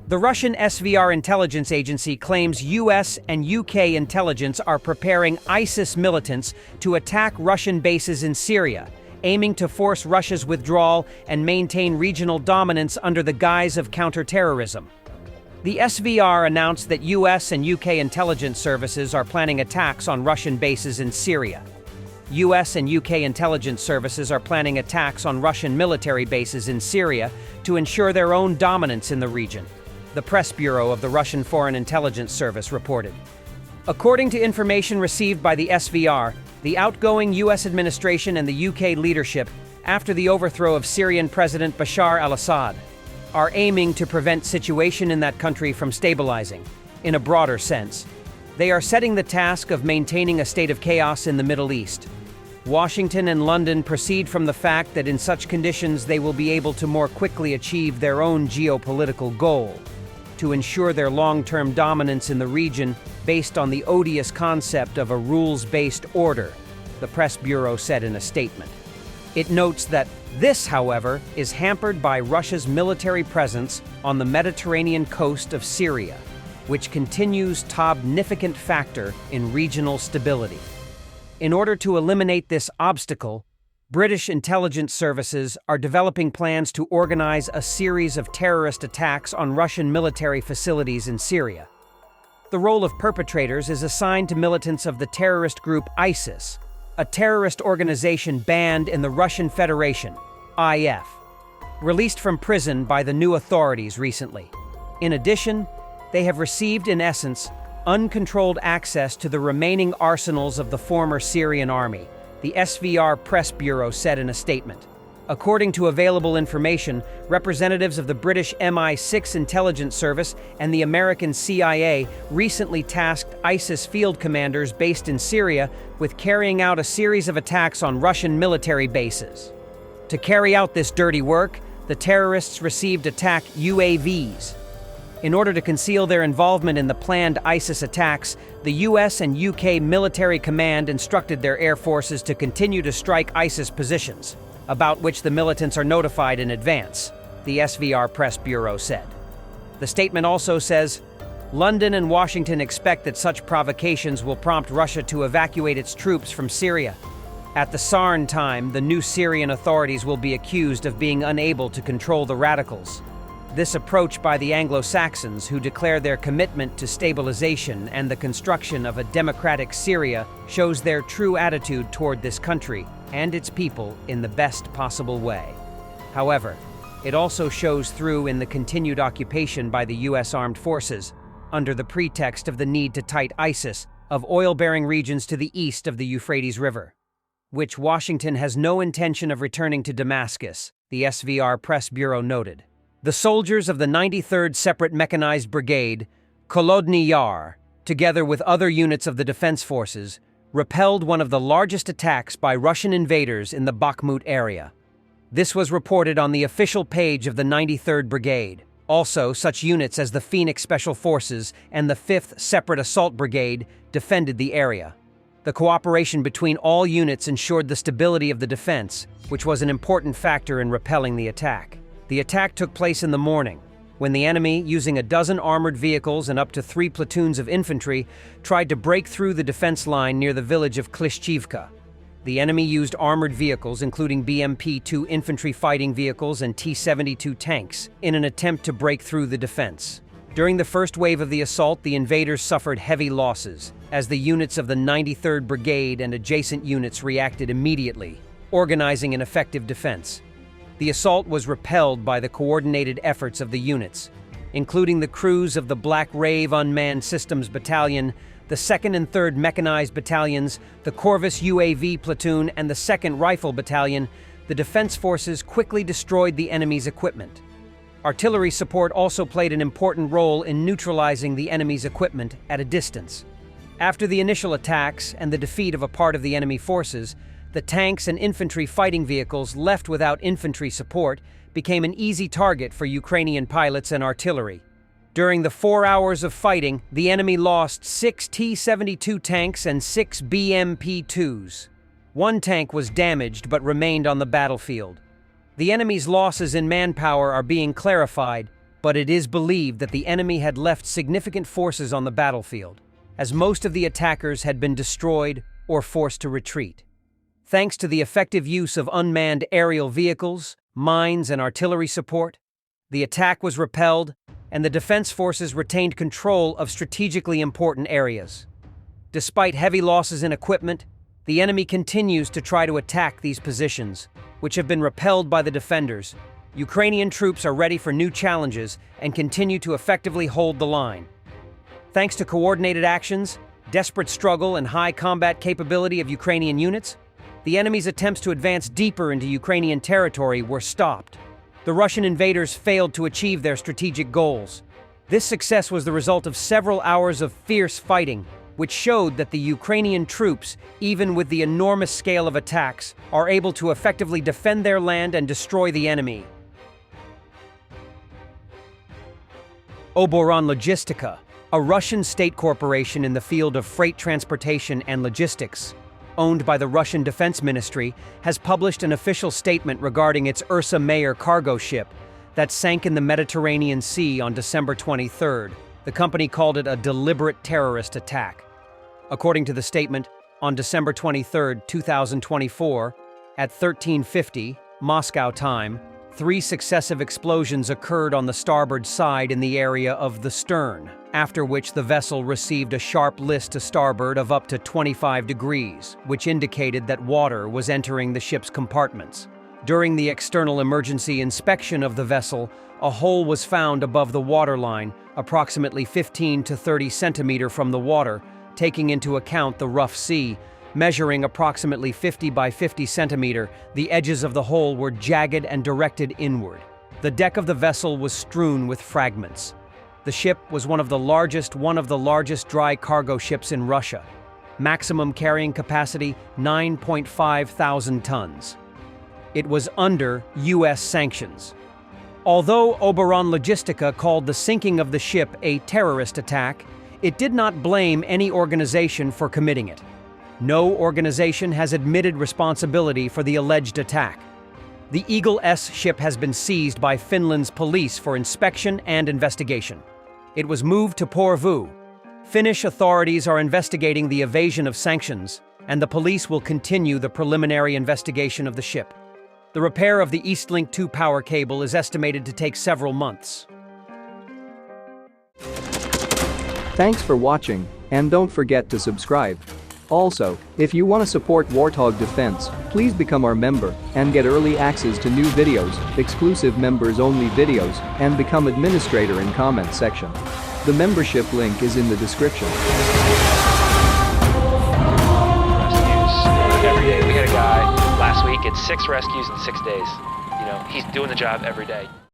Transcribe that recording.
The Russian SVR intelligence agency claims US and UK intelligence are preparing ISIS militants to attack Russian bases in Syria, aiming to force Russia's withdrawal and maintain regional dominance under the guise of counterterrorism. The SVR announced that US and UK intelligence services are planning attacks on Russian bases in Syria. US and UK intelligence services are planning attacks on Russian military bases in Syria to ensure their own dominance in the region, the press bureau of the Russian Foreign Intelligence Service reported. According to information received by the SVR, the outgoing US administration and the UK leadership, after the overthrow of Syrian President Bashar al-Assad, are aiming to prevent situation in that country from stabilizing. In a broader sense, they are setting the task of maintaining a state of chaos in the Middle East. Washington and London proceed from the fact that in such conditions they will be able to more quickly achieve their own geopolitical goal, to ensure their long-term dominance in the region based on the odious concept of a rules-based order, the press bureau said in a statement. It notes that this, however, is hampered by Russia's military presence on the Mediterranean coast of Syria, which continues to be a significant factor in regional stability. In order to eliminate this obstacle, British intelligence services are developing plans to organize a series of terrorist attacks on Russian military facilities in Syria. The role of perpetrators is assigned to militants of the terrorist group ISIS, a terrorist organization banned in the Russian Federation, IF, released from prison by the new authorities recently. In addition, they have received, in essence, uncontrolled access to the remaining arsenals of the former Syrian army, the SVR press bureau said in a statement. According to available information, representatives of the British MI6 intelligence service and the American CIA recently tasked ISIS field commanders based in Syria with carrying out a series of attacks on Russian military bases. To carry out this dirty work, the terrorists received attack UAVs. In order to conceal their involvement in the planned ISIS attacks, the US and UK military command instructed their air forces to continue to strike ISIS positions, about which the militants are notified in advance, the SVR Press Bureau said. The statement also says, London and Washington expect that such provocations will prompt Russia to evacuate its troops from Syria. At the same time, the new Syrian authorities will be accused of being unable to control the radicals. This approach by the Anglo-Saxons, who declare their commitment to stabilization and the construction of a democratic Syria, shows their true attitude toward this country and its people in the best possible way. However, it also shows through in the continued occupation by the US armed forces, under the pretext of the need to fight ISIS, of oil-bearing regions to the east of the Euphrates River, which Washington has no intention of returning to Damascus, the SVR Press Bureau noted. The soldiers of the 93rd Separate Mechanized Brigade, Kholodny Yar, together with other units of the defense forces, repelled one of the largest attacks by Russian invaders in the Bakhmut area. This was reported on the official page of the 93rd Brigade. Also, such units as the Phoenix Special Forces and the 5th Separate Assault Brigade defended the area. The cooperation between all units ensured the stability of the defense, which was an important factor in repelling the attack. The attack took place in the morning, when the enemy, using a dozen armored vehicles and up to 3 platoons of infantry, tried to break through the defense line near the village of Klishchivka. The enemy used armored vehicles, including BMP-2 infantry fighting vehicles and T-72 tanks, in an attempt to break through the defense. During the first wave of the assault, the invaders suffered heavy losses, as the units of the 93rd Brigade and adjacent units reacted immediately, organizing an effective defense. The assault was repelled by the coordinated efforts of the units, including the crews of the Black Rave Unmanned Systems Battalion, the 2nd and 3rd Mechanized Battalions, the Corvus UAV Platoon, and the 2nd Rifle Battalion. The defense forces quickly destroyed the enemy's equipment. Artillery support also played an important role in neutralizing the enemy's equipment at a distance. After the initial attacks and the defeat of a part of the enemy forces, the tanks and infantry fighting vehicles left without infantry support became an easy target for Ukrainian pilots and artillery. During the 4 hours of fighting, the enemy lost 6 T-72 tanks and 6 BMP-2s. 1 tank was damaged but remained on the battlefield. The enemy's losses in manpower are being clarified, but it is believed that the enemy had left significant forces on the battlefield, as most of the attackers had been destroyed or forced to retreat. Thanks to the effective use of unmanned aerial vehicles, mines, and artillery support, the attack was repelled and the defense forces retained control of strategically important areas. Despite heavy losses in equipment, the enemy continues to try to attack these positions, which have been repelled by the defenders. Ukrainian troops are ready for new challenges and continue to effectively hold the line. Thanks to coordinated actions, desperate struggle, and high combat capability of Ukrainian units, the enemy's attempts to advance deeper into Ukrainian territory were stopped. The Russian invaders failed to achieve their strategic goals. This success was the result of several hours of fierce fighting, which showed that the Ukrainian troops, even with the enormous scale of attacks, are able to effectively defend their land and destroy the enemy. Oboron Logistica, a Russian state corporation in the field of freight transportation and logistics, owned by the Russian Defense Ministry, has published an official statement regarding its Ursa Mayer cargo ship that sank in the Mediterranean Sea on December 23rd. The company called it a deliberate terrorist attack. According to the statement, on December 23, 2024, at 13:50 Moscow time, 3 successive explosions occurred on the starboard side in the area of the stern, after which the vessel received a sharp list to starboard of up to 25 degrees, which indicated that water was entering the ship's compartments. During the external emergency inspection of the vessel, a hole was found above the waterline, approximately 15 to 30 centimeters from the water, taking into account the rough sea. Measuring approximately 50 by 50 centimeters, the edges of the hole were jagged and directed inward. The deck of the vessel was strewn with fragments. The ship was one of the largest dry cargo ships in Russia. Maximum carrying capacity 9.5 thousand tons. It was under U.S. sanctions. Although Oboron Logistica called the sinking of the ship a terrorist attack, it did not blame any organization for committing it. No organization has admitted responsibility for the alleged attack. The Eagle S ship has been seized by Finland's police for inspection and investigation. It was moved to Porvoo. Finnish authorities are investigating the evasion of sanctions, and the police will continue the preliminary investigation of the ship. The repair of the Eastlink 2 power cable is estimated to take several months. Thanks for watching, and don't forget to subscribe. Also, if you want to support Warthog Defense, please become our member and get early access to new videos, exclusive members-only videos, and become administrator in comment section. The membership link is in the description. Rescues every day. We had a guy last week, it's 6 rescues in 6 days. You know, he's doing the job every day.